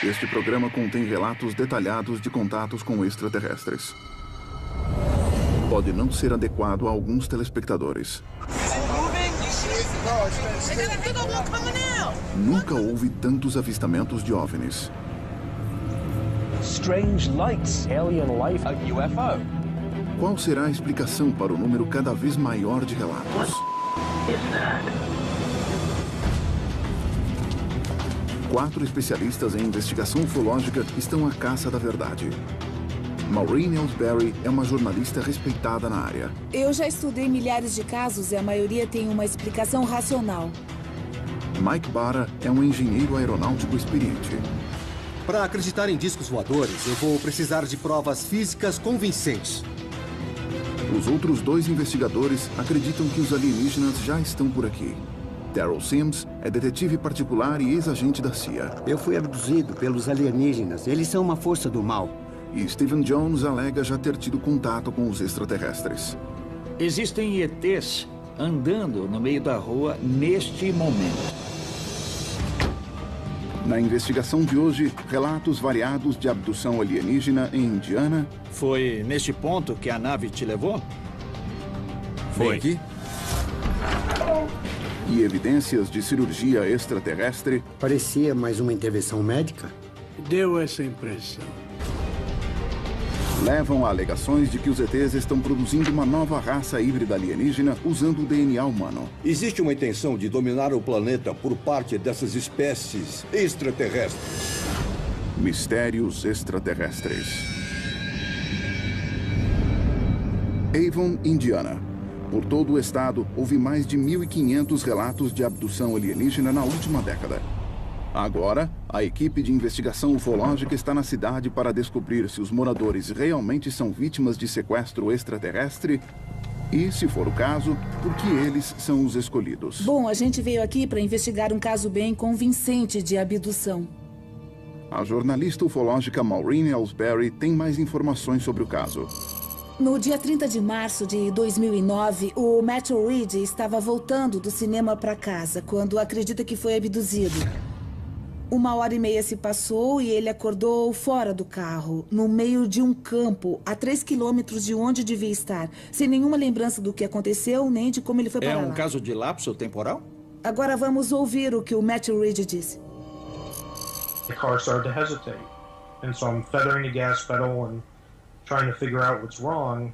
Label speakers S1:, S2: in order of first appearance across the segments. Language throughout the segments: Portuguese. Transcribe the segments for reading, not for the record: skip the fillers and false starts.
S1: Este programa contém relatos detalhados de contatos com extraterrestres. Pode não ser adequado a alguns telespectadores. Nunca houve tantos avistamentos de OVNIs.
S2: Strange lights, alien life, a UFO.
S1: Qual será a explicação para o número cada vez maior de relatos? Quatro especialistas em investigação ufológica estão à caça da verdade. Maureen Ellsbury é uma jornalista respeitada na área.
S3: Eu já estudei milhares de casos e a maioria tem uma explicação racional.
S1: Mike Barra é um engenheiro aeronáutico experiente.
S4: Para acreditar em discos voadores, eu vou precisar de provas físicas convincentes.
S1: Os outros dois investigadores acreditam que os alienígenas já estão por aqui. Daryl Sims é detetive particular e ex-agente da CIA.
S5: Eu fui abduzido pelos alienígenas. Eles são uma força do mal.
S1: E Stephen Jones alega já ter tido contato com os extraterrestres.
S6: Existem ETs andando no meio da rua neste momento.
S1: Na investigação de hoje, relatos variados de abdução alienígena em Indiana.
S6: Foi neste ponto que a nave te levou?
S4: Foi aqui?
S1: E evidências de cirurgia extraterrestre.
S5: Parecia mais uma intervenção médica.
S7: Deu essa impressão.
S1: Levam a alegações de que os ETs estão produzindo uma nova raça híbrida alienígena usando o DNA humano.
S8: Existe uma intenção de dominar o planeta por parte dessas espécies extraterrestres.
S1: Mistérios extraterrestres. Avon, Indiana. Por todo o estado, houve mais de 1.500 relatos de abdução alienígena na última década. Agora, a equipe de investigação ufológica está na cidade para descobrir se os moradores realmente são vítimas de sequestro extraterrestre e, se for o caso, por que eles são os escolhidos.
S3: Bom, a gente veio aqui para investigar um caso bem convincente de abdução.
S1: A jornalista ufológica Maureen Ellsbury tem mais informações sobre o caso.
S3: No dia 30 de março de 2009, o Matthew Reed estava voltando do cinema para casa quando acredita que foi abduzido. 1h30 se passou e ele acordou fora do carro, no meio de um campo, a 3 quilômetros de onde devia estar, sem nenhuma lembrança do que aconteceu, nem de como ele foi para lá.
S6: É um caso de lapso temporal?
S3: Agora vamos ouvir o que o Matthew Reed disse.
S9: The car started to hesitate, and so I'm feathering the gas pedal and trying to figure out what's wrong,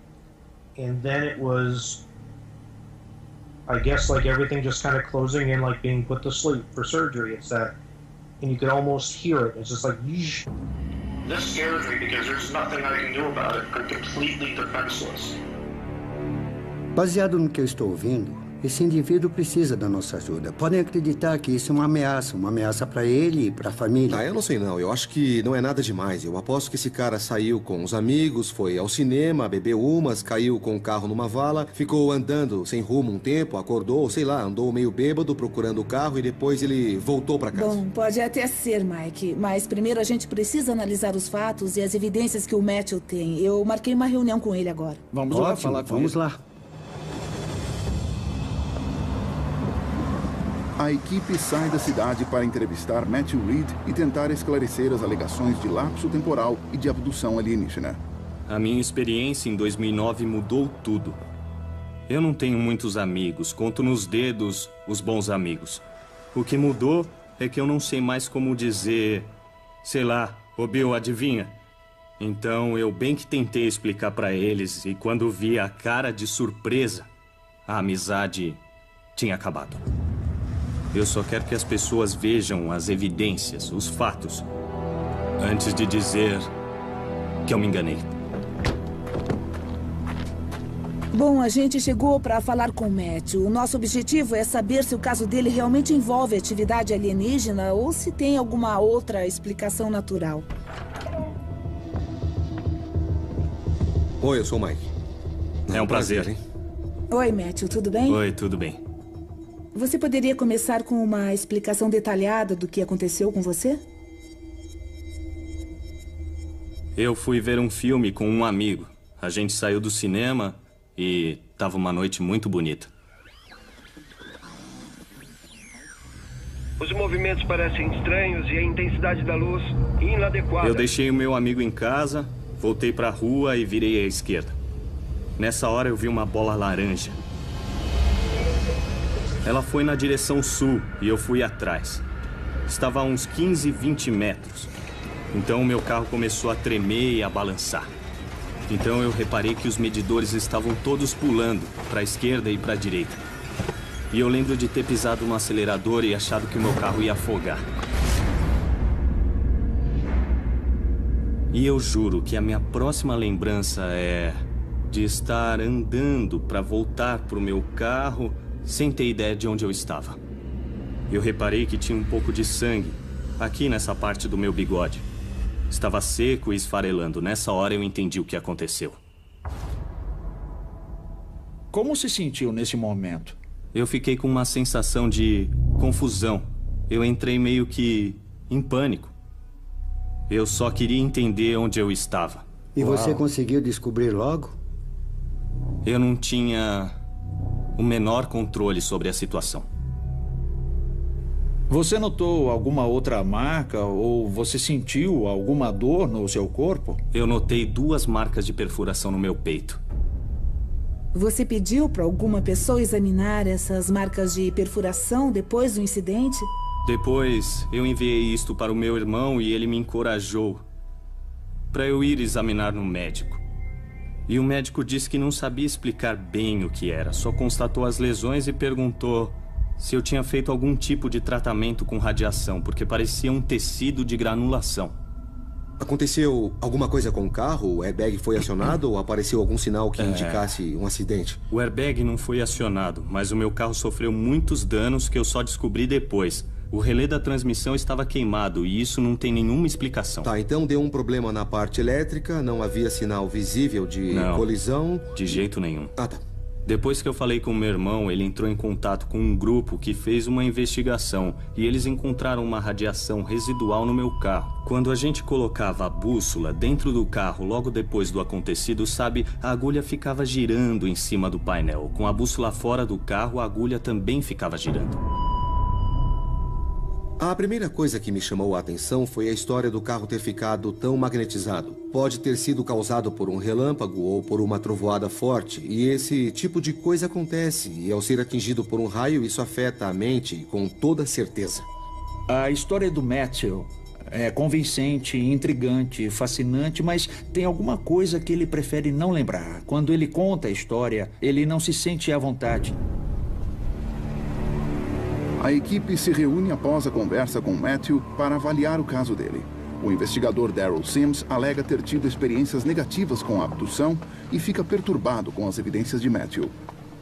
S9: and then it was, I guess, like everything just kind of closing in, like being put to sleep for surgery. It's that, and you could almost hear it. It's just like, yeesh. This scares me because there's nothing I can do about it. I'm completely defenseless.
S5: Baseado no que eu estou ouvindo, esse indivíduo precisa da nossa ajuda. Podem acreditar que isso é uma ameaça para ele e para a família.
S4: Ah, eu não sei não. Eu acho que não é nada demais. Eu aposto que esse cara saiu com os amigos, foi ao cinema, bebeu umas, caiu com o carro numa vala, ficou andando sem rumo um tempo, acordou, sei lá, andou meio bêbado procurando o carro e depois ele voltou para casa.
S3: Bom, pode até ser, Mike, mas primeiro a gente precisa analisar os fatos e as evidências que o Matthew tem. Eu marquei uma reunião com ele agora.
S6: Vamos lá falar com ele.
S5: Vamos lá.
S1: A equipe sai da cidade para entrevistar Matthew Reed e tentar esclarecer as alegações de lapso temporal e de abdução alienígena.
S10: A minha experiência em 2009 mudou tudo. Eu não tenho muitos amigos, conto nos dedos os bons amigos. O que mudou é que eu não sei mais como dizer, sei lá, ô Bill, adivinha? Então eu bem que tentei explicar para eles e quando vi a cara de surpresa, a amizade tinha acabado. Eu só quero que as pessoas vejam as evidências, os fatos, antes de dizer que eu me enganei.
S3: Bom, a gente chegou para falar com o Matthew. O nosso objetivo é saber se o caso dele realmente envolve atividade alienígena ou se tem alguma outra explicação natural.
S4: Oi, eu sou o Mike.
S10: É um prazer, hein?
S3: Oi, Matthew, tudo bem?
S10: Oi, tudo bem.
S3: Você poderia começar com uma explicação detalhada do que aconteceu com você?
S10: Eu fui ver um filme com um amigo. A gente saiu do cinema e tava uma noite muito bonita.
S11: Os movimentos parecem estranhos e a intensidade da luz inadequada.
S10: Eu deixei o meu amigo em casa, voltei para a rua e virei à esquerda. Nessa hora eu vi uma bola laranja. Ela foi na direção sul e eu fui atrás. Estava a uns 15, 20 metros. Então o meu carro começou a tremer e a balançar. Então eu reparei que os medidores estavam todos pulando para a esquerda e para a direita. E eu lembro de ter pisado no acelerador e achado que o meu carro ia afogar. E eu juro que a minha próxima lembrança é de estar andando para voltar para o meu carro sem ter ideia de onde eu estava. Eu reparei que tinha um pouco de sangue aqui nessa parte do meu bigode. Estava seco e esfarelando. Nessa hora eu entendi o que aconteceu.
S6: Como se sentiu nesse momento?
S10: Eu fiquei com uma sensação de confusão. Eu entrei meio que em pânico. Eu só queria entender onde eu estava.
S5: E você conseguiu descobrir logo?
S10: Eu não tinha o menor controle sobre a situação.
S6: Você notou alguma outra marca ou você sentiu alguma dor no seu corpo?
S10: Eu notei 2 marcas de perfuração no meu peito.
S3: Você pediu para alguma pessoa examinar essas marcas de perfuração depois do incidente?
S10: Depois, eu enviei isto para o meu irmão e ele me encorajou para eu ir examinar no médico. E o médico disse que não sabia explicar bem o que era, só constatou as lesões e perguntou se eu tinha feito algum tipo de tratamento com radiação, porque parecia um tecido de granulação.
S4: Aconteceu alguma coisa com o carro? O airbag foi acionado ou apareceu algum sinal que indicasse um acidente?
S10: O airbag não foi acionado, mas o meu carro sofreu muitos danos que eu só descobri depois. O relé da transmissão estava queimado e isso não tem nenhuma explicação.
S4: Tá, então deu um problema na parte elétrica, não havia sinal visível de colisão?
S10: De jeito nenhum.
S4: Ah, tá.
S10: Depois que eu falei com meu irmão, ele entrou em contato com um grupo que fez uma investigação e eles encontraram uma radiação residual no meu carro. Quando a gente colocava a bússola dentro do carro logo depois do acontecido, sabe, a agulha ficava girando em cima do painel. Com a bússola fora do carro, a agulha também ficava girando.
S4: A primeira coisa que me chamou a atenção foi a história do carro ter ficado tão magnetizado. Pode ter sido causado por um relâmpago ou por uma trovoada forte, e esse tipo de coisa acontece, e ao ser atingido por um raio, isso afeta a mente com toda certeza.
S6: A história do Matthew é convincente, intrigante, fascinante, mas tem alguma coisa que ele prefere não lembrar. Quando ele conta a história, ele não se sente à vontade.
S1: A equipe se reúne após a conversa com Matthew para avaliar o caso dele. O investigador Daryl Sims alega ter tido experiências negativas com a abdução e fica perturbado com as evidências de Matthew.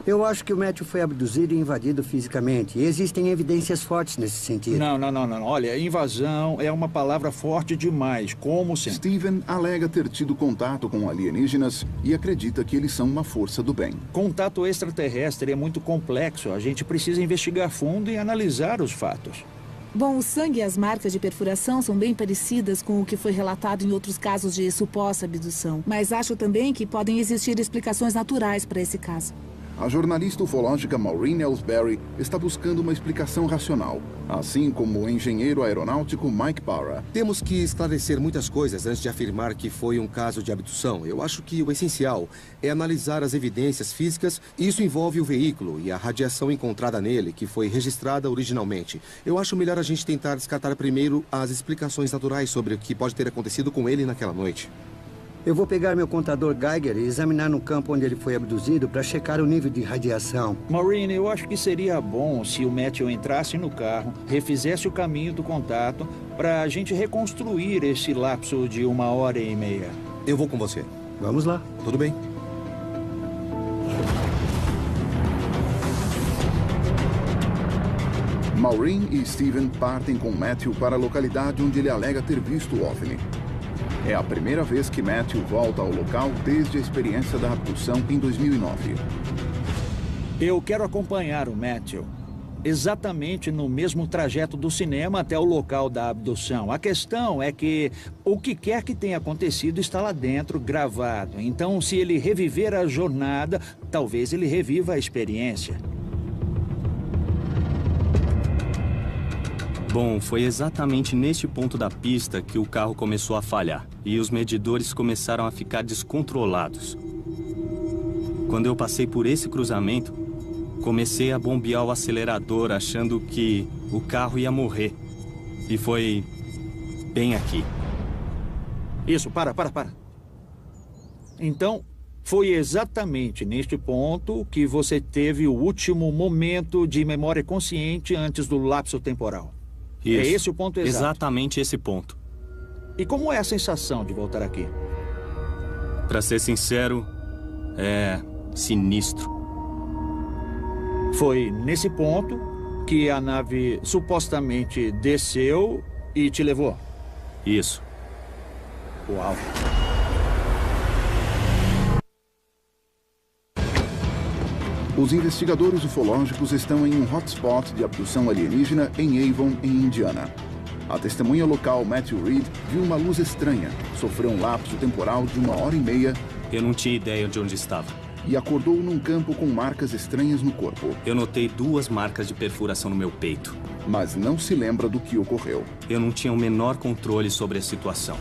S5: Eu acho que o Matthew foi abduzido e invadido fisicamente. E existem evidências fortes nesse sentido.
S6: Não. Olha, invasão é uma palavra forte demais, como sempre.
S1: Steven alega ter tido contato com alienígenas e acredita que eles são uma força do bem.
S6: Contato extraterrestre é muito complexo. A gente precisa investigar fundo e analisar os fatos.
S3: Bom, o sangue e as marcas de perfuração são bem parecidas com o que foi relatado em outros casos de suposta abdução. Mas acho também que podem existir explicações naturais para esse caso.
S1: A jornalista ufológica Maureen Ellsbury está buscando uma explicação racional, assim como o engenheiro aeronáutico Mike Barra.
S4: Temos que esclarecer muitas coisas antes de afirmar que foi um caso de abdução. Eu acho que o essencial é analisar as evidências físicas. Isso envolve o veículo e a radiação encontrada nele, que foi registrada originalmente. Eu acho melhor a gente tentar descartar primeiro as explicações naturais sobre o que pode ter acontecido com ele naquela noite.
S5: Eu vou pegar meu contador Geiger e examinar no campo onde ele foi abduzido para checar o nível de radiação.
S6: Maureen, eu acho que seria bom se o Matthew entrasse no carro, refizesse o caminho do contato, para a gente reconstruir esse lapso de 1h30.
S4: Eu vou com você.
S5: Vamos lá.
S4: Tudo bem.
S1: Maureen e Steven partem com Matthew para a localidade onde ele alega ter visto o OVNI. É a primeira vez que Matthew volta ao local desde a experiência da abdução em 2009.
S6: Eu quero acompanhar o Matthew exatamente no mesmo trajeto do cinema até o local da abdução. A questão é que o que quer que tenha acontecido está lá dentro gravado. Então, se ele reviver a jornada, talvez ele reviva a experiência.
S10: Bom, foi exatamente neste ponto da pista que o carro começou a falhar e os medidores começaram a ficar descontrolados. Quando eu passei por esse cruzamento, comecei a bombear o acelerador achando que o carro ia morrer. E foi bem aqui.
S6: Isso, para. Então, foi exatamente neste ponto que você teve o último momento de memória consciente antes do lapso temporal.
S10: Isso.
S6: É esse o ponto exato?
S10: Exatamente esse ponto.
S6: E como é a sensação de voltar aqui?
S10: Pra ser sincero, é sinistro.
S6: Foi nesse ponto que a nave supostamente desceu e te levou?
S10: Isso.
S6: Uau.
S1: Os investigadores ufológicos estão em um hotspot de abdução alienígena em Avon, em Indiana. A testemunha local, Matthew Reed, viu uma luz estranha, sofreu um lapso temporal de 1h30.
S10: Eu não tinha ideia de onde estava.
S1: E acordou num campo com marcas estranhas no corpo.
S10: Eu notei 2 marcas de perfuração no meu peito.
S1: Mas não se lembra do que ocorreu.
S10: Eu não tinha o menor controle sobre a situação.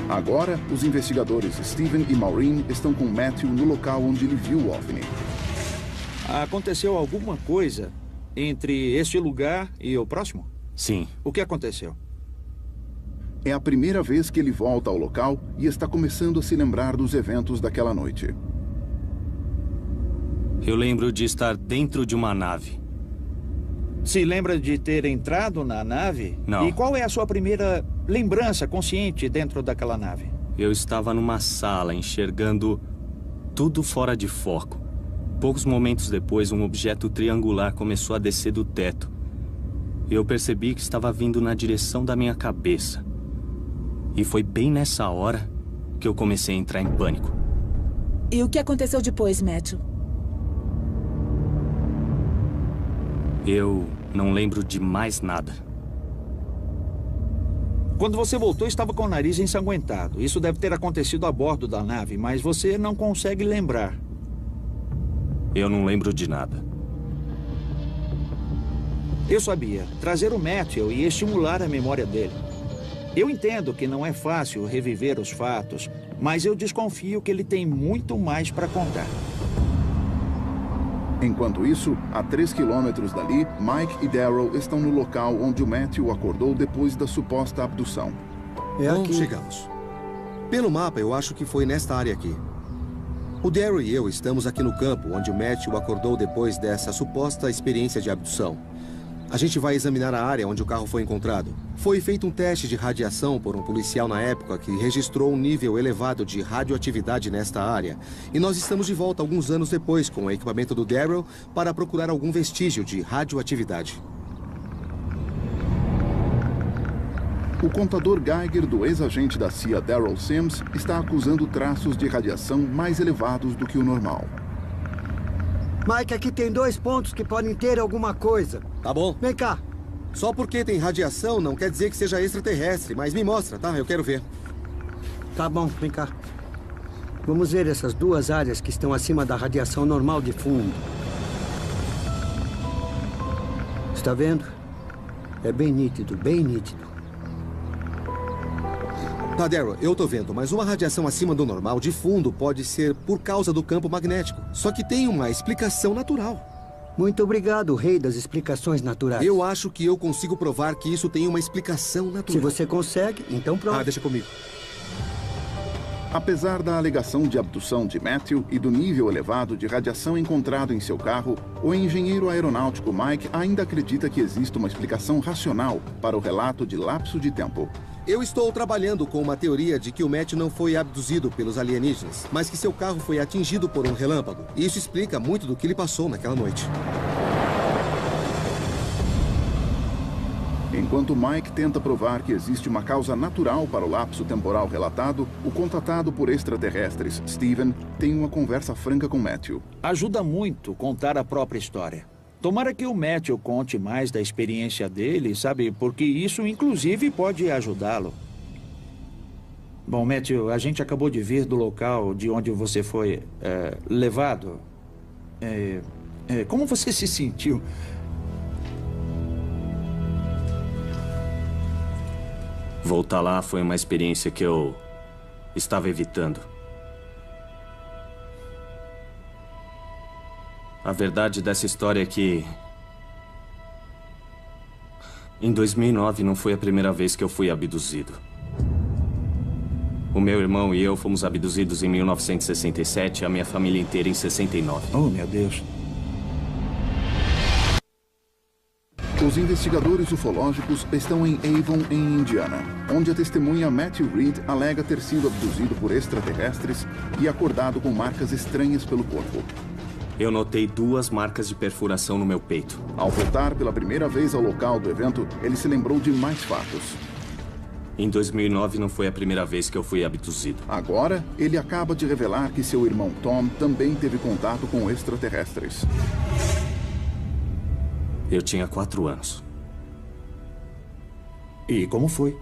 S1: Agora, os investigadores Steven e Maureen estão com Matthew no local onde ele viu o OVNI.
S6: Aconteceu alguma coisa entre este lugar e o próximo?
S10: Sim.
S6: O que aconteceu?
S1: É a primeira vez que ele volta ao local e está começando a se lembrar dos eventos daquela noite.
S10: Eu lembro de estar dentro de uma nave.
S6: Se lembra de ter entrado na nave?
S10: Não.
S6: E qual é a sua primeira lembrança consciente dentro daquela nave?
S10: Eu estava numa sala enxergando tudo fora de foco. Poucos momentos depois, um objeto triangular começou a descer do teto. Eu percebi que estava vindo na direção da minha cabeça. E foi bem nessa hora que eu comecei a entrar em pânico.
S3: E o que aconteceu depois, Matthew?
S10: Eu não lembro de mais nada.
S6: Quando você voltou, estava com o nariz ensanguentado. Isso deve ter acontecido a bordo da nave, mas você não consegue lembrar.
S10: Eu não lembro de nada.
S6: Eu sabia. Trazer o Matthew e estimular a memória dele. Eu entendo que não é fácil reviver os fatos, mas eu desconfio que ele tem muito mais para contar.
S1: Enquanto isso, a 3 quilômetros dali, Mike e Daryl estão no local onde o Matthew acordou depois da suposta abdução.
S4: Onde chegamos? Pelo mapa, eu acho que foi nesta área aqui. O Daryl e eu estamos aqui no campo, onde o Matthew acordou depois dessa suposta experiência de abdução. A gente vai examinar a área onde o carro foi encontrado. Foi feito um teste de radiação por um policial na época que registrou um nível elevado de radioatividade nesta área. E nós estamos de volta alguns anos depois com o equipamento do Daryl para procurar algum vestígio de radioatividade.
S1: O contador Geiger do ex-agente da CIA Daryl Sims está acusando traços de radiação mais elevados do que o normal.
S5: Mike, aqui tem 2 pontos que podem ter alguma coisa.
S4: Tá bom.
S5: Vem cá.
S4: Só porque tem radiação não quer dizer que seja extraterrestre, mas me mostra, tá? Eu quero ver.
S5: Tá bom, vem cá. Vamos ver essas 2 áreas que estão acima da radiação normal de fundo. Está vendo? É bem nítido, bem nítido.
S4: Tá, Daryl, eu tô vendo, mas uma radiação acima do normal de fundo pode ser por causa do campo magnético. Só que tem uma explicação natural.
S5: Muito obrigado, rei das explicações naturais.
S4: Eu acho que eu consigo provar que isso tem uma explicação natural.
S5: Se você consegue, então prova.
S4: Ah, deixa comigo.
S1: Apesar da alegação de abdução de Matthew e do nível elevado de radiação encontrado em seu carro, o engenheiro aeronáutico Mike ainda acredita que existe uma explicação racional para o relato de lapso de tempo.
S4: Eu estou trabalhando com uma teoria de que o Matthew não foi abduzido pelos alienígenas, mas que seu carro foi atingido por um relâmpago. E isso explica muito do que ele passou naquela noite.
S1: Enquanto Mike tenta provar que existe uma causa natural para o lapso temporal relatado, o contatado por extraterrestres, Steven, tem uma conversa franca com Matthew.
S6: Ajuda muito contar a própria história. Tomara que o Matthew conte mais da experiência dele, sabe? Porque isso, inclusive, pode ajudá-lo. Bom, Matthew, a gente acabou de vir do local de onde você foi levado. Como você se sentiu?
S10: Voltar lá foi uma experiência que eu estava evitando. A verdade dessa história é que... em 2009 não foi a primeira vez que eu fui abduzido. O meu irmão e eu fomos abduzidos em 1967 e a minha família inteira em 69.
S6: Oh, meu Deus.
S1: Os investigadores ufológicos estão em Avon, em Indiana, onde a testemunha Matthew Reed alega ter sido abduzido por extraterrestres e acordado com marcas estranhas pelo corpo.
S10: Eu notei 2 marcas de perfuração no meu peito.
S1: Ao voltar pela primeira vez ao local do evento, ele se lembrou de mais fatos.
S10: Em 2009 não foi a primeira vez que eu fui abduzido.
S1: Agora, ele acaba de revelar que seu irmão Tom também teve contato com extraterrestres.
S10: Eu tinha 4 anos.
S6: E como foi?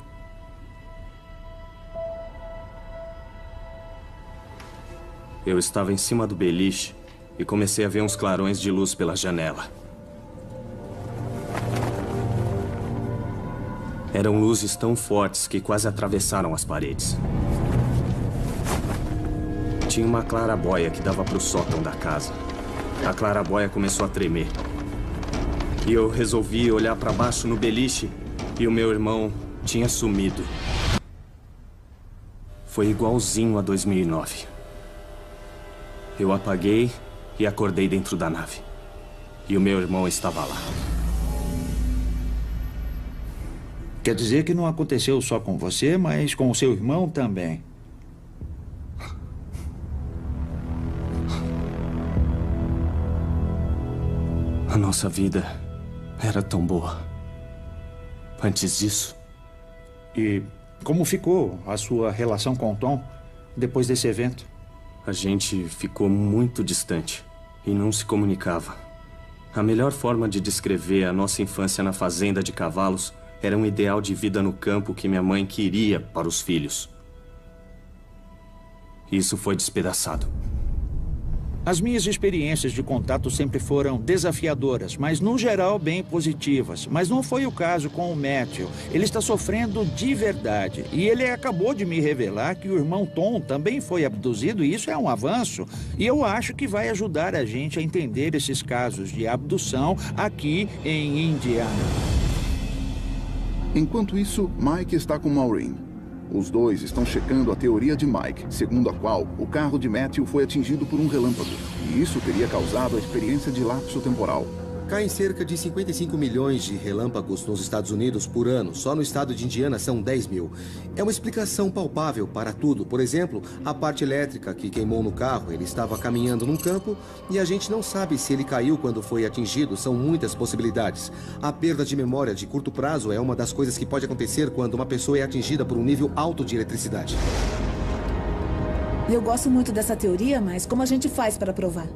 S10: Eu estava em cima do beliche e comecei a ver uns clarões de luz pela janela. Eram luzes tão fortes que quase atravessaram as paredes. Tinha uma clarabóia que dava para o sótão da casa. A clarabóia começou a tremer. E eu resolvi olhar para baixo no beliche e o meu irmão tinha sumido. Foi igualzinho a 2009. Eu apaguei e acordei dentro da nave. E o meu irmão estava lá.
S6: Quer dizer que não aconteceu só com você, mas com o seu irmão também.
S10: A nossa vida era tão boa antes disso.
S6: E como ficou a sua relação com o Tom depois desse evento?
S10: A gente ficou muito distante e não se comunicava. A melhor forma de descrever a nossa infância na fazenda de cavalos era um ideal de vida no campo que minha mãe queria para os filhos. Isso foi despedaçado.
S6: As minhas experiências de contato sempre foram desafiadoras, mas no geral bem positivas. Mas não foi o caso com o Matthew. Ele está sofrendo de verdade. E ele acabou de me revelar que o irmão Tom também foi abduzido, e isso é um avanço. E eu acho que vai ajudar a gente a entender esses casos de abdução aqui em Indiana.
S1: Enquanto isso, Mike está com Maureen. Os dois estão checando a teoria de Mike, segundo a qual o carro de Matthew foi atingido por um relâmpago. E isso teria causado a experiência de lapso temporal.
S4: Caem cerca de 55 milhões de relâmpagos nos Estados Unidos por ano. Só no estado de Indiana são 10 mil. É uma explicação palpável para tudo. Por exemplo, a parte elétrica que queimou no carro. Ele estava caminhando num campo e a gente não sabe se ele caiu quando foi atingido. São muitas possibilidades. A perda de memória de curto prazo é uma das coisas que pode acontecer quando uma pessoa é atingida por um nível alto de eletricidade.
S3: Eu gosto muito dessa teoria, mas como a gente faz para provar?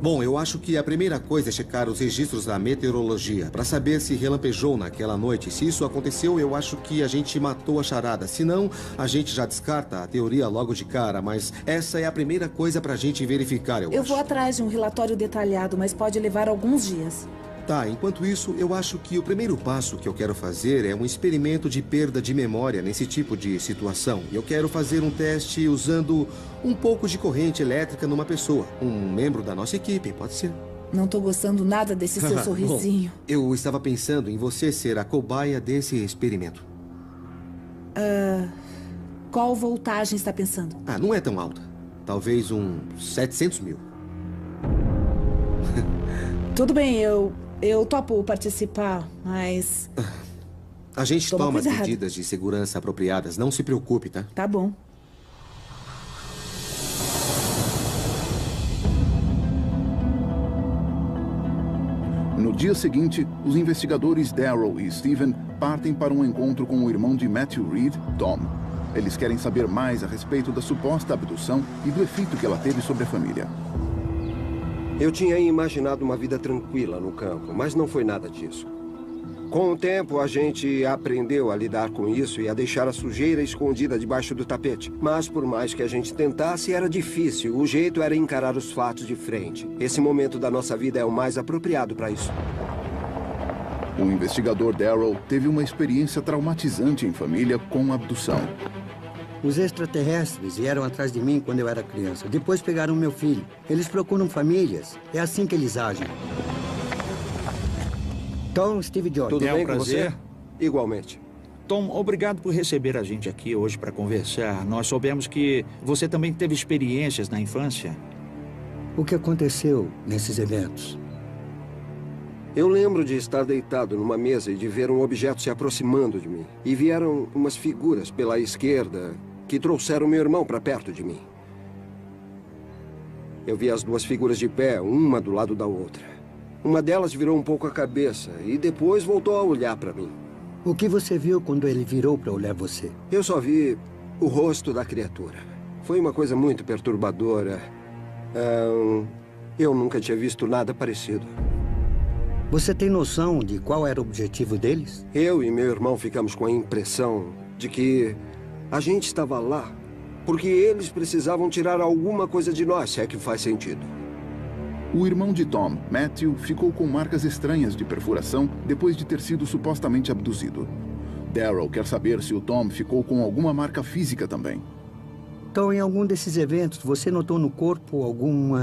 S4: Bom, eu acho que a primeira coisa é checar os registros da meteorologia para saber se relampejou naquela noite. Se isso aconteceu, eu acho que a gente matou a charada. Se não, a gente já descarta a teoria logo de cara, mas essa é a primeira coisa para a gente verificar, eu acho.
S3: Eu vou atrás de um relatório detalhado, mas pode levar alguns dias.
S4: Tá, enquanto isso, eu acho que o primeiro passo que eu quero fazer é um experimento de perda de memória nesse tipo de situação. Eu quero fazer um teste usando um pouco de corrente elétrica numa pessoa. Um membro da nossa equipe, pode ser.
S3: Não tô gostando nada desse seu sorrisinho.
S4: Bom, eu estava pensando em você ser a cobaia desse experimento.
S3: Qual voltagem está pensando?
S4: Ah, não é tão alta. Talvez uns 700 mil.
S3: Tudo bem, eu topo participar, mas...
S4: A gente toma as
S3: cuidado.
S4: medidas de segurança apropriadas. Não se preocupe, tá?
S3: Tá bom.
S1: No dia seguinte, os investigadores Daryl e Steven partem para um encontro com o irmão de Matthew Reed, Tom. Eles querem saber mais a respeito da suposta abdução e do efeito que ela teve sobre a família.
S11: Eu tinha imaginado uma vida tranquila no campo, mas não foi nada disso. Com o tempo, a gente aprendeu a lidar com isso e a deixar a sujeira escondida debaixo do tapete. Mas por mais que a gente tentasse, era difícil. O jeito era encarar os fatos de frente. Esse momento da nossa vida é o mais apropriado para isso.
S1: O investigador Darryl teve uma experiência traumatizante em família com abdução.
S5: Os extraterrestres vieram atrás de mim quando eu era criança. Depois pegaram meu filho. Eles procuram famílias. É assim que eles agem. Tom, Steve Jobs.
S11: Tudo bem
S6: um
S11: com você? Igualmente.
S6: Tom, obrigado por receber a gente aqui hoje para conversar. Nós soubemos que você também teve experiências na infância.
S5: O que aconteceu nesses eventos?
S11: Eu lembro de estar deitado numa mesa e de ver um objeto se aproximando de mim. E vieram umas figuras pela esquerda que trouxeram meu irmão para perto de mim. Eu vi as duas figuras de pé, uma do lado da outra. Uma delas virou um pouco a cabeça e depois voltou a olhar para mim.
S5: O que você viu quando ele virou para olhar você?
S11: Eu só vi o rosto da criatura. Foi uma coisa muito perturbadora. Eu nunca tinha visto nada parecido.
S5: Você tem noção de qual era o objetivo deles?
S11: Eu e meu irmão ficamos com a impressão de que a gente estava lá porque eles precisavam tirar alguma coisa de nós, se é que faz sentido.
S1: O irmão de Tom, Matthew, ficou com marcas estranhas de perfuração depois de ter sido supostamente abduzido. Darryl quer saber se o Tom ficou com alguma marca física também.
S5: Então, em algum desses eventos, você notou no corpo algum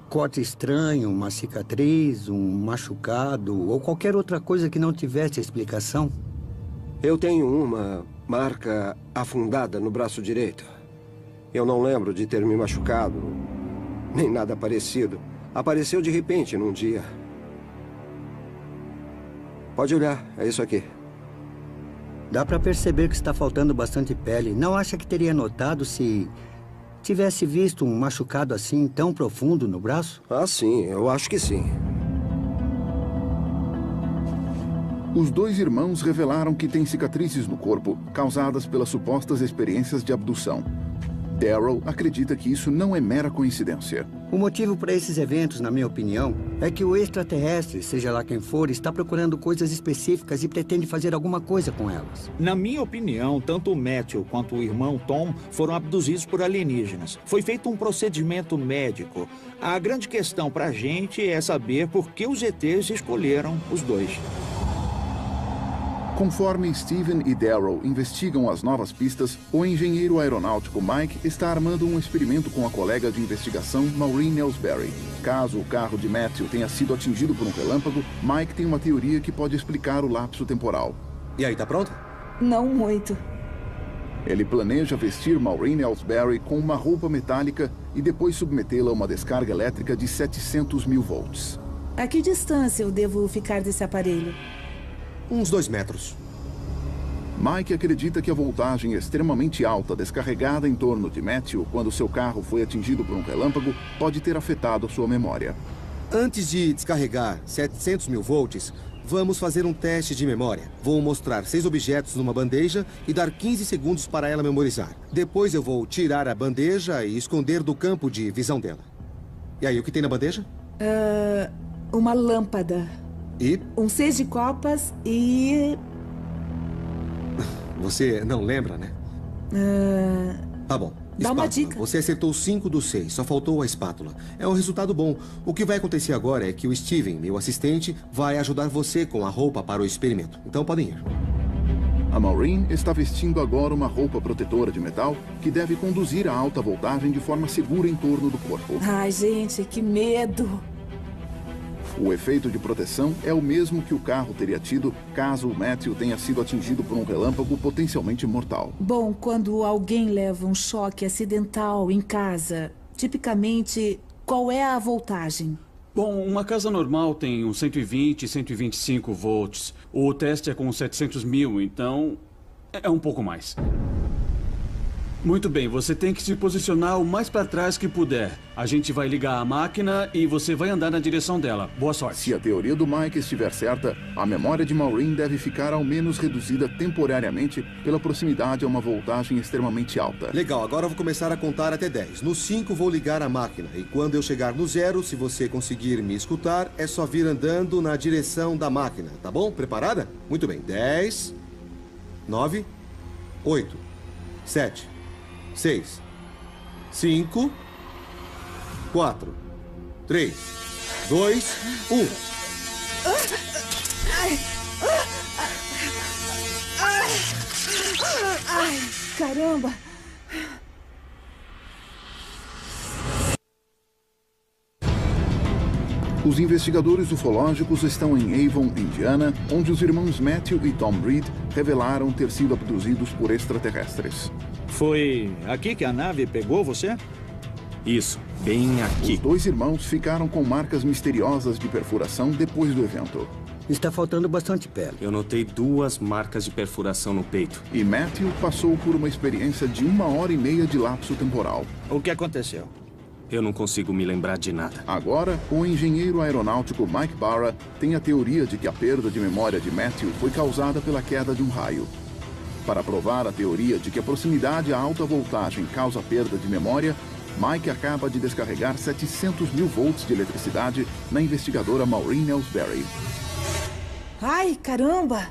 S5: corte estranho, uma cicatriz, um machucado ou qualquer outra coisa que não tivesse explicação?
S11: Eu tenho uma marca afundada no braço direito. Eu não lembro de ter me machucado, nem nada parecido. Apareceu de repente num dia. Pode olhar, é isso aqui.
S5: Dá pra perceber que está faltando bastante pele. Não acha que teria notado se tivesse visto um machucado assim tão profundo no braço?
S11: Ah, sim, eu acho que sim.
S1: Os dois irmãos revelaram que têm cicatrizes no corpo causadas pelas supostas experiências de abdução. Darryl acredita que isso não é mera coincidência.
S5: O motivo para esses eventos, na minha opinião, é que o extraterrestre, seja lá quem for, está procurando coisas específicas e pretende fazer alguma coisa com elas.
S6: Na minha opinião, tanto o Matthew quanto o irmão Tom foram abduzidos por alienígenas. Foi feito um procedimento médico. A grande questão para a gente é saber por que os ETs escolheram os dois.
S1: Conforme Steven e Darryl investigam as novas pistas, o engenheiro aeronáutico Mike está armando um experimento com a colega de investigação Maureen Ellsbury. Caso o carro de Matthew tenha sido atingido por um relâmpago, Mike tem uma teoria que pode explicar o lapso temporal.
S4: E aí, tá pronto?
S3: Não muito.
S1: Ele planeja vestir Maureen Ellsbury com uma roupa metálica e depois submetê-la a uma descarga elétrica de 700 mil volts.
S3: A que distância eu devo ficar desse aparelho?
S4: Uns 2 metros.
S1: Mike acredita que a voltagem extremamente alta descarregada em torno de Matthew quando seu carro foi atingido por um relâmpago pode ter afetado a sua memória.
S4: Antes de descarregar 700 mil volts, vamos fazer um teste de memória. Vou mostrar 6 objetos numa bandeja e dar 15 segundos para ela memorizar. Depois eu vou tirar a bandeja e esconder do campo de visão dela. E aí, o que tem na bandeja?
S3: Uma lâmpada.
S4: E?
S3: Um 6 de copas e...
S4: Você não lembra, né? Tá bom.
S3: Dá uma dica.
S4: Você acertou 5 dos 6, só faltou a espátula. É um resultado bom. O que vai acontecer agora é que o Steven, meu assistente, vai ajudar você com a roupa para o experimento. Então podem ir.
S1: A Maureen está vestindo agora uma roupa protetora de metal que deve conduzir a alta voltagem de forma segura em torno do corpo.
S3: Ai, gente, que medo!
S1: O efeito de proteção é o mesmo que o carro teria tido caso o Matthew tenha sido atingido por um relâmpago potencialmente mortal.
S3: Bom, quando alguém leva um choque acidental em casa, tipicamente, qual é a voltagem?
S12: Bom, uma casa normal tem uns 120, 125 volts. O teste é com 700 mil, então é um pouco mais. Muito bem, você tem que se posicionar o mais para trás que puder. A gente vai ligar a máquina e você vai andar na direção dela. Boa sorte.
S1: Se a teoria do Mike estiver certa, a memória de Maureen deve ficar ao menos reduzida temporariamente pela proximidade a uma voltagem extremamente alta.
S4: Legal, agora eu vou começar a contar até 10. No 5 vou ligar a máquina e quando eu chegar no 0, se você conseguir me escutar, é só vir andando na direção da máquina, tá bom? Preparada? Muito bem. 10, 9, 8, 7... 6, 5, 4, 3, 2, 1.
S3: Ai, caramba!
S1: Os investigadores ufológicos estão em Avon, Indiana, onde os irmãos Matthew e Tom Reed revelaram ter sido abduzidos por extraterrestres.
S6: Foi aqui que a nave pegou você?
S10: Isso, bem aqui.
S1: Os dois irmãos ficaram com marcas misteriosas de perfuração depois do evento.
S5: Está faltando bastante pele.
S10: Eu notei 2 marcas de perfuração no peito.
S1: E Matthew passou por uma experiência de 1h30 de lapso temporal.
S6: O que aconteceu?
S10: Eu não consigo me lembrar de nada.
S1: Agora, o engenheiro aeronáutico Mike Barra tem a teoria de que a perda de memória de Matthew foi causada pela queda de um raio. Para provar a teoria de que a proximidade a alta voltagem causa perda de memória, Mike acaba de descarregar 700 mil volts de eletricidade na investigadora Maureen Ellsbury.
S3: Ai, caramba!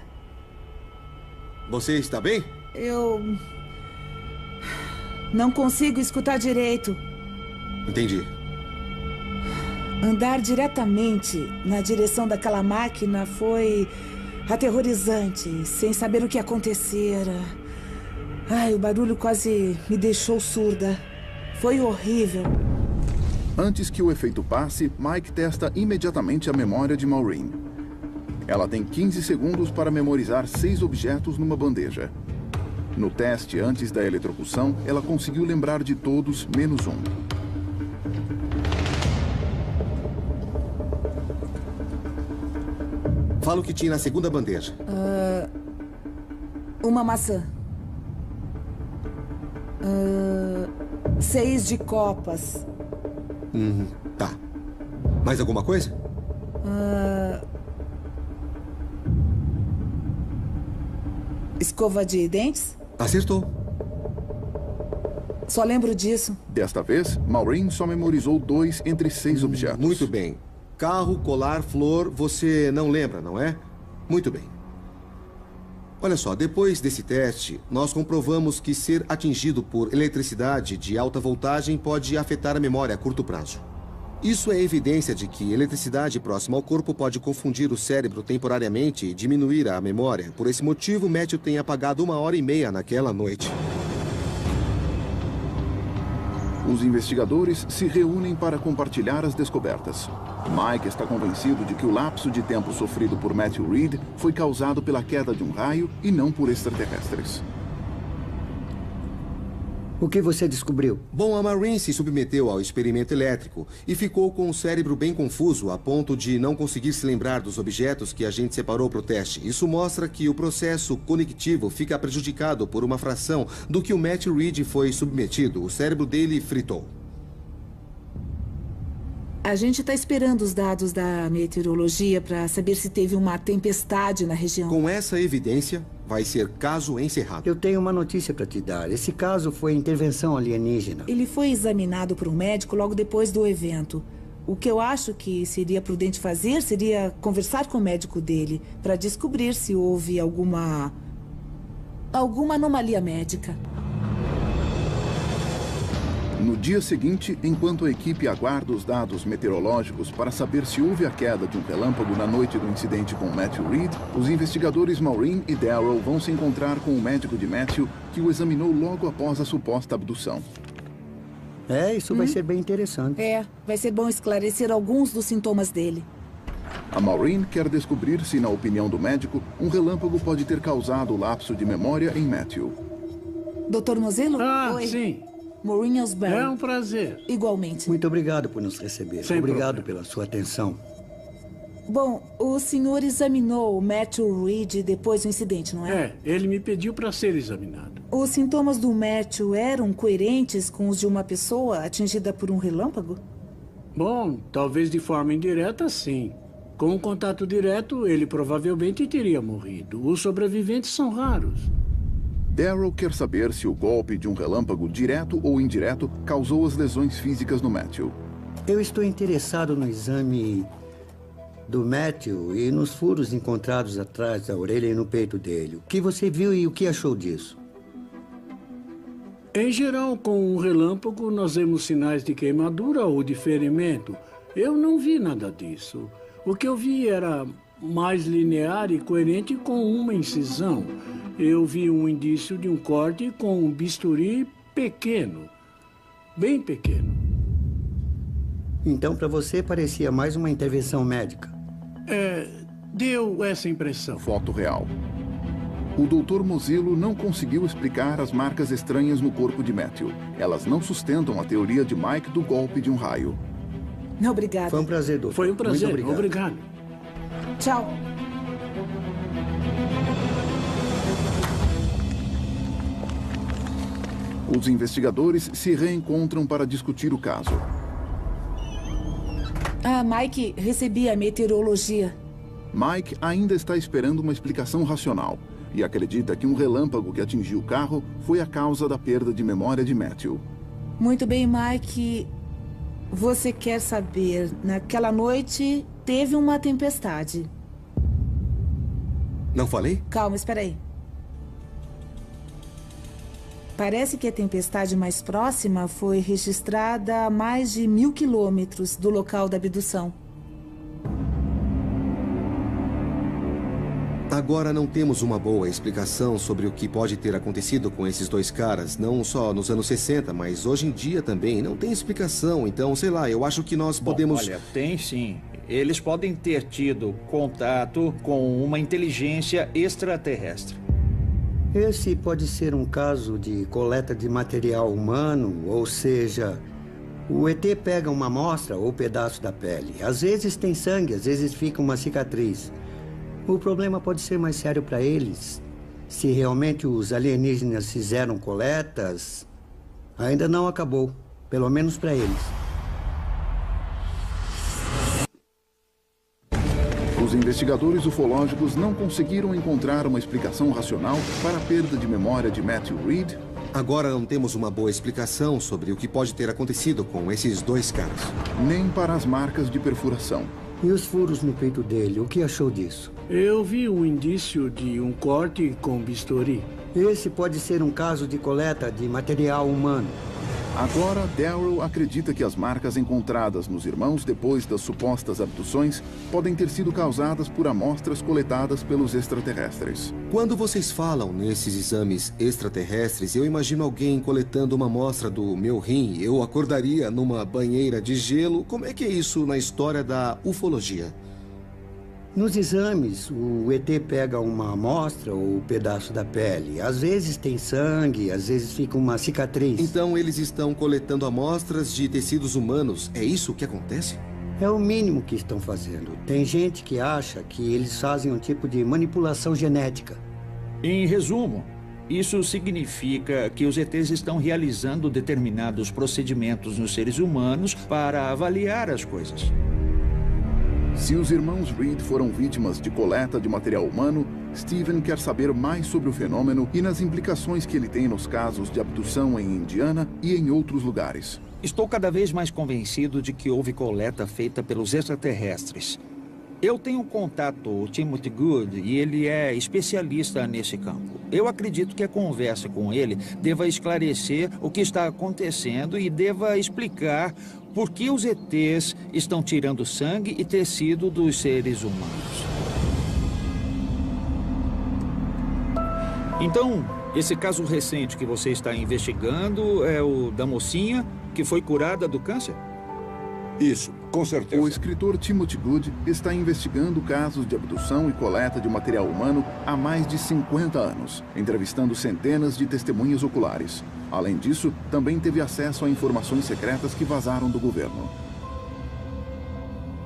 S4: Você está bem?
S3: Eu... não consigo escutar direito.
S4: Entendi.
S3: Andar diretamente na direção daquela máquina foi aterrorizante, sem saber o que acontecera. Ai, o barulho quase me deixou surda. Foi horrível.
S1: Antes que o efeito passe, Mike testa imediatamente a memória de Maureen. Ela tem 15 segundos para memorizar 6 objetos numa bandeja. No teste antes da eletrocução, ela conseguiu lembrar de todos, menos um.
S4: Fala o que tinha na segunda bandeja.
S3: Uma maçã. 6 de copas.
S4: Tá. Mais alguma coisa?
S3: Escova de dentes?
S4: Acertou.
S3: Só lembro disso.
S1: Desta vez, Maureen só memorizou 2 entre 6 objetos.
S4: Muito bem. Carro, colar, flor, você não lembra, não é? Muito bem. Olha só, depois desse teste, nós comprovamos que ser atingido por eletricidade de alta voltagem pode afetar a memória a curto prazo. Isso é evidência de que eletricidade próxima ao corpo pode confundir o cérebro temporariamente e diminuir a memória. Por esse motivo, Matthew tem apagado 1h30 naquela noite.
S1: Os investigadores se reúnem para compartilhar as descobertas. Mike está convencido de que o lapso de tempo sofrido por Matthew Reed foi causado pela queda de um raio e não por extraterrestres.
S5: O que você descobriu?
S4: Bom, a Maureen se submeteu ao experimento elétrico e ficou com o cérebro bem confuso a ponto de não conseguir se lembrar dos objetos que a gente separou para o teste. Isso mostra que o processo conectivo fica prejudicado por uma fração do que o Matthew Reed foi submetido. O cérebro dele fritou.
S3: A gente está esperando os dados da meteorologia para saber se teve uma tempestade na região.
S4: Com essa evidência, vai ser caso encerrado.
S5: Eu tenho uma notícia para te dar. Esse caso foi intervenção alienígena.
S3: Ele foi examinado por um médico logo depois do evento. O que eu acho que seria prudente fazer seria conversar com o médico dele para descobrir se houve alguma anomalia médica.
S1: No dia seguinte, enquanto a equipe aguarda os dados meteorológicos para saber se houve a queda de um relâmpago na noite do incidente com Matthew Reed, os investigadores Maureen e Darrell vão se encontrar com o médico de Matthew, que o examinou logo após a suposta abdução.
S5: Isso vai ser bem interessante.
S3: Vai ser bom esclarecer alguns dos sintomas dele.
S1: A Maureen quer descobrir se, na opinião do médico, um relâmpago pode ter causado o lapso de memória em Matthew.
S3: Dr. Mozelo?
S7: Oi. Sim.
S3: Maureen Ellsbury.
S7: É um prazer.
S3: Igualmente.
S5: Muito obrigado por nos receber.
S7: Sem
S5: obrigado
S7: problema.
S5: pela sua atenção.
S3: Bom, o senhor examinou o Matthew Reed depois do incidente, não é?
S7: Ele me pediu para ser examinado.
S3: Os sintomas do Matthew eram coerentes com os de uma pessoa atingida por um relâmpago?
S7: Bom, talvez de forma indireta, sim. Com um contato direto, ele provavelmente teria morrido. Os sobreviventes são raros.
S1: Darrell quer saber se o golpe de um relâmpago, direto ou indireto, causou as lesões físicas no Matthew.
S5: Eu estou interessado no exame do Matthew e nos furos encontrados atrás da orelha e no peito dele. O que você viu e o que achou disso?
S7: Em geral, com um relâmpago, nós vemos sinais de queimadura ou de ferimento. Eu não vi nada disso. O que eu vi era mais linear e coerente com uma incisão. Eu vi um indício de um corte com um bisturi pequeno. Bem pequeno.
S5: Então, para você, parecia mais uma intervenção médica.
S7: Deu essa impressão.
S1: Foto real. O Dr. Mozilo não conseguiu explicar as marcas estranhas no corpo de Matthew. Elas não sustentam a teoria de Mike do golpe de um raio.
S3: Obrigada.
S5: Foi um prazer, doutor.
S7: Foi um prazer.
S5: Muito
S7: obrigado.
S3: Tchau.
S1: Os investigadores se reencontram para discutir o caso.
S3: Mike, recebi a meteorologia.
S1: Mike ainda está esperando uma explicação racional e acredita que um relâmpago que atingiu o carro foi a causa da perda de memória de Matthew.
S3: Muito bem, Mike. Você quer saber, naquela noite teve uma tempestade.
S4: Não falei?
S3: Calma, espera aí. Parece que a tempestade mais próxima foi registrada a mais de 1.000 quilômetros do local da abdução.
S4: Agora não temos uma boa explicação sobre o que pode ter acontecido com esses dois caras, não só nos anos 60, mas hoje em dia também. Não tem explicação, então, sei lá, eu acho que nós podemos...
S6: Olha, tem sim. Eles podem ter tido contato com uma inteligência extraterrestre.
S5: Esse pode ser um caso de coleta de material humano, ou seja, o ET pega uma amostra ou pedaço da pele. Às vezes tem sangue, às vezes fica uma cicatriz. O problema pode ser mais sério para eles. Se realmente os alienígenas fizeram coletas, ainda não acabou, pelo menos para eles.
S1: Os investigadores ufológicos não conseguiram encontrar uma explicação racional para a perda de memória de Matthew Reed.
S4: Agora não temos uma boa explicação sobre o que pode ter acontecido com esses dois caras.
S1: Nem para as marcas de perfuração.
S5: E os furos no peito dele, o que achou disso?
S7: Eu vi um indício de um corte com bisturi.
S5: Esse pode ser um caso de coleta de material humano.
S1: Agora, Daryl acredita que as marcas encontradas nos irmãos depois das supostas abduções podem ter sido causadas por amostras coletadas pelos extraterrestres.
S4: Quando vocês falam nesses exames extraterrestres, eu imagino alguém coletando uma amostra do meu rim. Eu acordaria numa banheira de gelo. Como é que é isso na história da ufologia?
S5: Nos exames, o ET pega uma amostra ou um pedaço da pele. Às vezes tem sangue, às vezes fica uma cicatriz.
S4: Então eles estão coletando amostras de tecidos humanos. É isso que acontece?
S5: É o mínimo que estão fazendo. Tem gente que acha que eles fazem um tipo de manipulação genética.
S6: Em resumo, isso significa que os ETs estão realizando determinados procedimentos nos seres humanos para avaliar as coisas.
S1: Se os irmãos Reed foram vítimas de coleta de material humano, Steven quer saber mais sobre o fenômeno e nas implicações que ele tem nos casos de abdução em Indiana e em outros lugares.
S6: Estou cada vez mais convencido de que houve coleta feita pelos extraterrestres. Eu tenho um contato, o Timothy Good, e ele é especialista nesse campo. Eu acredito que a conversa com ele deva esclarecer o que está acontecendo e deva explicar por que os ETs estão tirando sangue e tecido dos seres humanos. Então, esse caso recente que você está investigando é o da mocinha que foi curada do câncer?
S8: Isso, com certeza.
S1: O escritor Timothy Good está investigando casos de abdução e coleta de material humano há mais de 50 anos, entrevistando centenas de testemunhas oculares. Além disso, também teve acesso a informações secretas que vazaram do governo.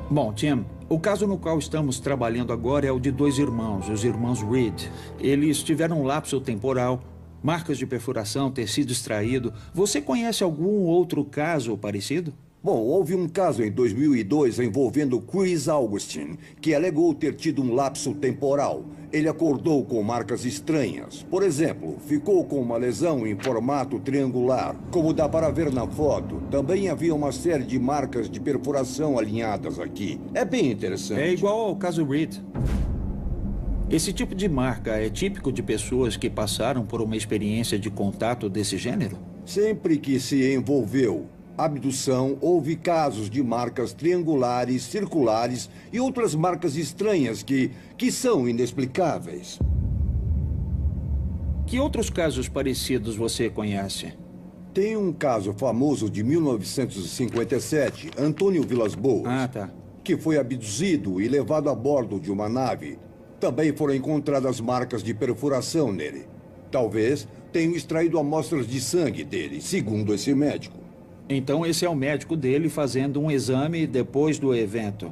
S6: Bom, Tim, o caso no qual estamos trabalhando agora é o de dois irmãos, os irmãos Reed. Eles tiveram um lapso temporal, marcas de perfuração, tecido extraído. Você conhece algum outro caso parecido?
S8: Bom, houve um caso em 2002 envolvendo Chris Augustine, que alegou ter tido um lapso temporal. Ele acordou com marcas estranhas. Por exemplo, ficou com uma lesão em formato triangular, como dá para ver na foto. Também havia uma série de marcas de perfuração alinhadas aqui. É bem interessante.
S6: É igual ao caso Reed. Esse tipo de marca é típico de pessoas que passaram por uma experiência de contato desse gênero?
S8: Sempre que se envolveu abdução, houve casos de marcas triangulares, circulares e outras marcas estranhas que são inexplicáveis.
S6: Que outros casos parecidos você conhece?
S8: Tem um caso famoso de 1957, Antônio Vilas Boas.
S6: Ah, tá.
S8: Que foi abduzido e levado a bordo de uma nave. Também foram encontradas marcas de perfuração nele. Talvez tenham extraído amostras de sangue dele, segundo esse médico.
S6: Então esse é o médico dele fazendo um exame depois do evento.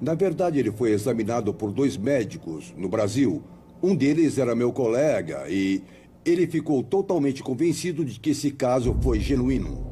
S8: Na verdade, ele foi examinado por 2 médicos no Brasil. Um deles era meu colega e ele ficou totalmente convencido de que esse caso foi genuíno.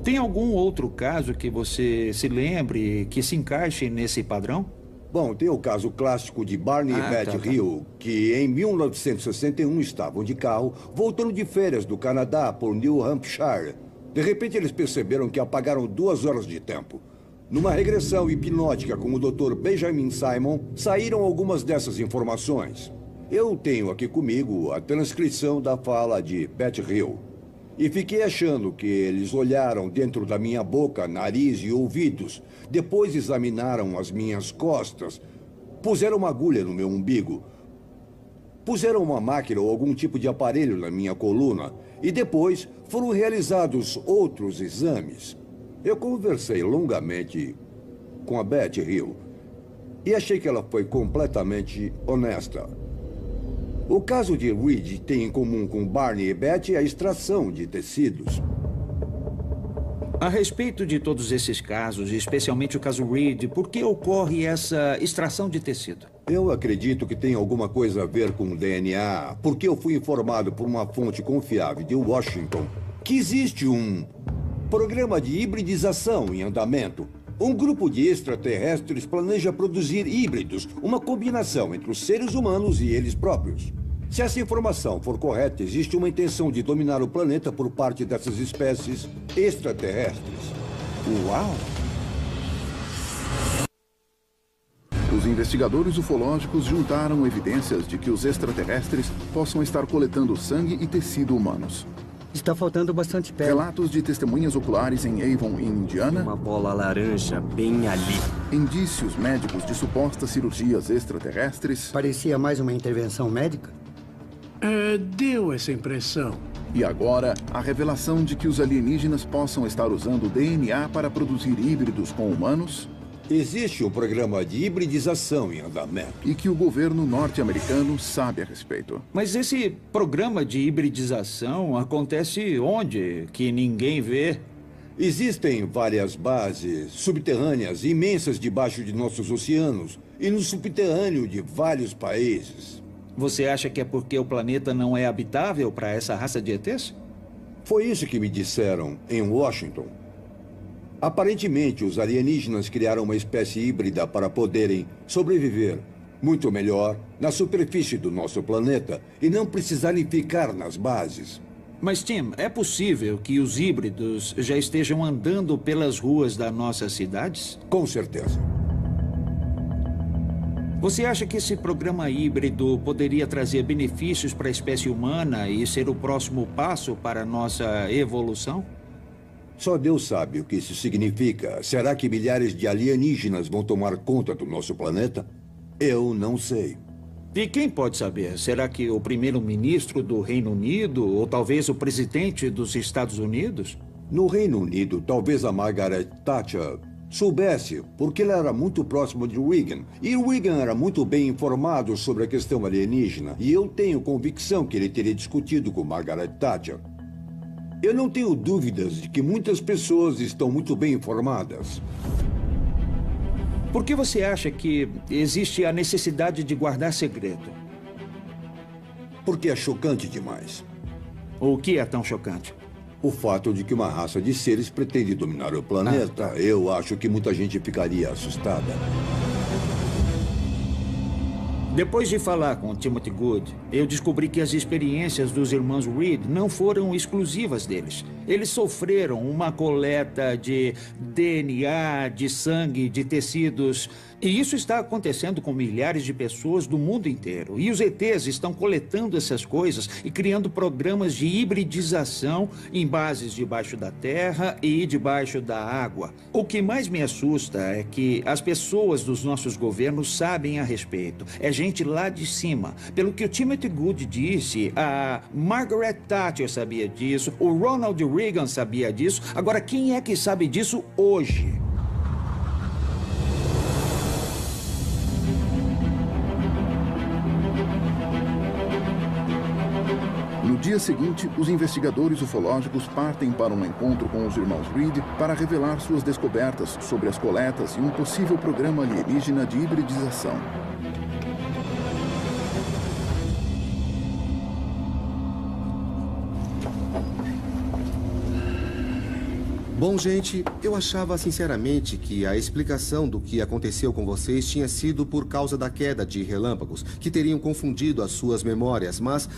S6: Tem algum outro caso que você se lembre que se encaixe nesse padrão?
S8: Bom, tem o caso clássico de Barney e Betty Hill, que em 1961 estavam de carro, voltando de férias do Canadá por New Hampshire. De repente, eles perceberam que apagaram 2 horas de tempo. Numa regressão hipnótica com o Dr. Benjamin Simon, saíram algumas dessas informações. Eu tenho aqui comigo a transcrição da fala de Betty Hill. E fiquei achando que eles olharam dentro da minha boca, nariz e ouvidos. Depois examinaram as minhas costas. Puseram uma agulha no meu umbigo. Puseram uma máquina ou algum tipo de aparelho na minha coluna. E depois foram realizados outros exames. Eu conversei longamente com a Betty Hill. E achei que ela foi completamente honesta. O caso de Reed tem em comum com Barney e Betty a extração de tecidos.
S6: A respeito de todos esses casos, especialmente o caso Reed, por que ocorre essa extração de tecido?
S8: Eu acredito que tem alguma coisa a ver com o DNA, porque eu fui informado por uma fonte confiável de Washington que existe um programa de hibridização em andamento. Um grupo de extraterrestres planeja produzir híbridos, uma combinação entre os seres humanos e eles próprios. Se essa informação for correta, existe uma intenção de dominar o planeta por parte dessas espécies extraterrestres.
S6: Uau!
S1: Os investigadores ufológicos juntaram evidências de que os extraterrestres possam estar coletando sangue e tecido humanos.
S5: Está faltando bastante pele.
S1: Relatos de testemunhas oculares em Avon, em Indiana.
S13: Uma bola laranja bem ali.
S1: Indícios médicos de supostas cirurgias extraterrestres.
S5: Parecia mais uma intervenção médica?
S7: Deu essa impressão.
S1: E agora, a revelação de que os alienígenas possam estar usando o DNA para produzir híbridos com humanos.
S8: Existe um programa de hibridização em andamento.
S1: E que o governo norte-americano sabe a respeito.
S6: Mas esse programa de hibridização acontece onde? Que ninguém vê?
S8: Existem várias bases subterrâneas imensas debaixo de nossos oceanos e no subterrâneo de vários países.
S6: Você acha que é porque o planeta não é habitável para essa raça de ETs?
S8: Foi isso que me disseram em Washington. Aparentemente, os alienígenas criaram uma espécie híbrida para poderem sobreviver muito melhor na superfície do nosso planeta e não precisarem ficar nas bases.
S6: Mas, Tim, é possível que os híbridos já estejam andando pelas ruas das nossas cidades?
S8: Com certeza.
S6: Você acha que esse programa híbrido poderia trazer benefícios para a espécie humana e ser o próximo passo para a nossa evolução?
S8: Só Deus sabe o que isso significa. Será que milhares de alienígenas vão tomar conta do nosso planeta? Eu não sei.
S6: E quem pode saber? Será que o primeiro-ministro do Reino Unido ou talvez o presidente dos Estados Unidos?
S8: No Reino Unido, talvez a Margaret Thatcher soubesse, porque ela era muito próxima de Reagan. E Reagan era muito bem informado sobre a questão alienígena. E eu tenho convicção que ele teria discutido com Margaret Thatcher. Eu não tenho dúvidas de que muitas pessoas estão muito bem informadas.
S6: Por que você acha que existe a necessidade de guardar segredo?
S8: Porque é chocante demais.
S6: O que é tão chocante?
S8: O fato de que uma raça de seres pretende dominar o planeta. Eu acho que muita gente ficaria assustada.
S6: Depois de falar com o Timothy Good, eu descobri que as experiências dos irmãos Reed não foram exclusivas deles. Eles sofreram uma coleta de DNA, de sangue, de tecidos. E isso está acontecendo com milhares de pessoas do mundo inteiro. E os ETs estão coletando essas coisas e criando programas de hibridização em bases debaixo da terra e debaixo da água. O que mais me assusta é que as pessoas dos nossos governos sabem a respeito. É gente lá de cima. Pelo que o Timothy Good disse, a Margaret Thatcher sabia disso, o Ronald Reagan sabia disso. Agora, quem é que sabe disso hoje?
S1: No dia seguinte, os investigadores ufológicos partem para um encontro com os irmãos Reed para revelar suas descobertas sobre as coletas e um possível programa alienígena de hibridização.
S4: Bom, gente, eu achava sinceramente que a explicação do que aconteceu com vocês tinha sido por causa da queda de relâmpagos, que teriam confundido as suas memórias, mas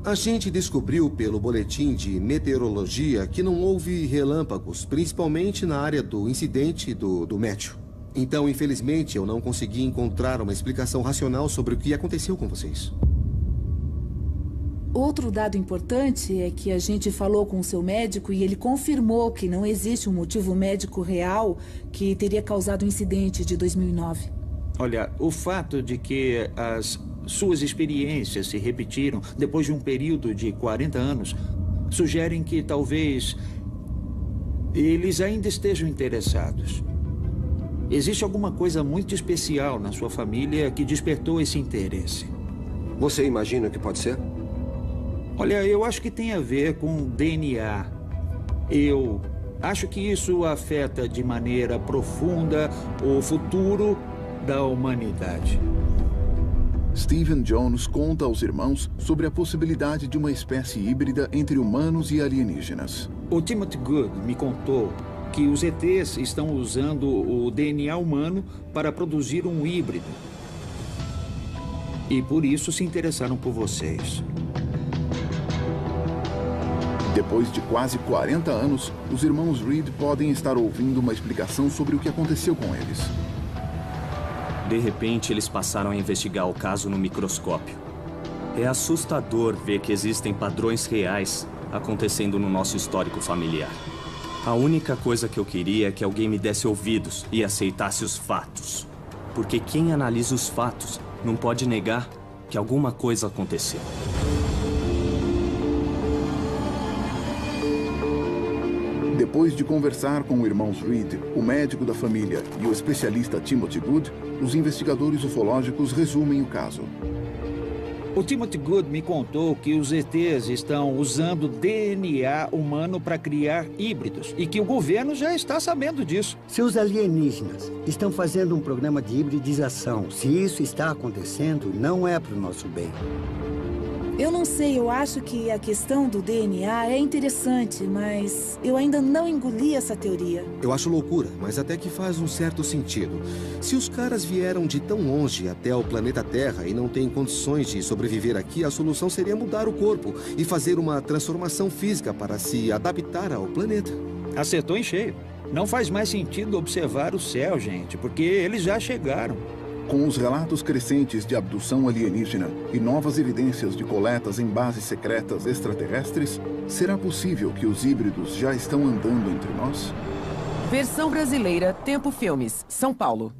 S4: a gente descobriu pelo boletim de meteorologia que não houve relâmpagos, principalmente na área do incidente do Matthew. Então, infelizmente, eu não consegui encontrar uma explicação racional sobre o que aconteceu com vocês.
S3: Outro dado importante é que a gente falou com o seu médico e ele confirmou que não existe um motivo médico real que teria causado o incidente de 2009.
S6: Olha, o fato de que as suas experiências se repetiram depois de um período de 40 anos sugerem que talvez eles ainda estejam interessados. Existe alguma coisa muito especial na sua família que despertou esse interesse.
S11: Você imagina o que pode ser?
S6: Olha, eu acho que tem a ver com DNA. Eu acho que isso afeta de maneira profunda o futuro da humanidade.
S1: Stephen Jones conta aos irmãos sobre a possibilidade de uma espécie híbrida entre humanos e alienígenas.
S6: O Timothy Good me contou que os ETs estão usando o DNA humano para produzir um híbrido. E por isso se interessaram por vocês.
S1: Depois de quase 40 anos, os irmãos Reed podem estar ouvindo uma explicação sobre o que aconteceu com eles.
S13: De repente, eles passaram a investigar o caso no microscópio. É assustador ver que existem padrões reais acontecendo no nosso histórico familiar. A única coisa que eu queria é que alguém me desse ouvidos e aceitasse os fatos. Porque quem analisa os fatos não pode negar que alguma coisa aconteceu.
S1: Depois de conversar com os irmãos Reed, o médico da família e o especialista Timothy Good, os investigadores ufológicos resumem o caso.
S6: O Timothy Good me contou que os ETs estão usando DNA humano para criar híbridos e que o governo já está sabendo disso.
S5: Se os alienígenas estão fazendo um programa de hibridização, se isso está acontecendo, não é para o nosso bem.
S3: Eu não sei, eu acho que a questão do DNA é interessante, mas eu ainda não engoli essa teoria.
S4: Eu acho loucura, mas até que faz um certo sentido. Se os caras vieram de tão longe até o planeta Terra e não têm condições de sobreviver aqui, a solução seria mudar o corpo e fazer uma transformação física para se adaptar ao planeta.
S6: Acertou em cheio. Não faz mais sentido observar o céu, gente, porque eles já chegaram.
S1: Com os relatos crescentes de abdução alienígena e novas evidências de coletas em bases secretas extraterrestres, será possível que os híbridos já estão andando entre nós?
S14: Versão brasileira, Tempo Filmes, São Paulo.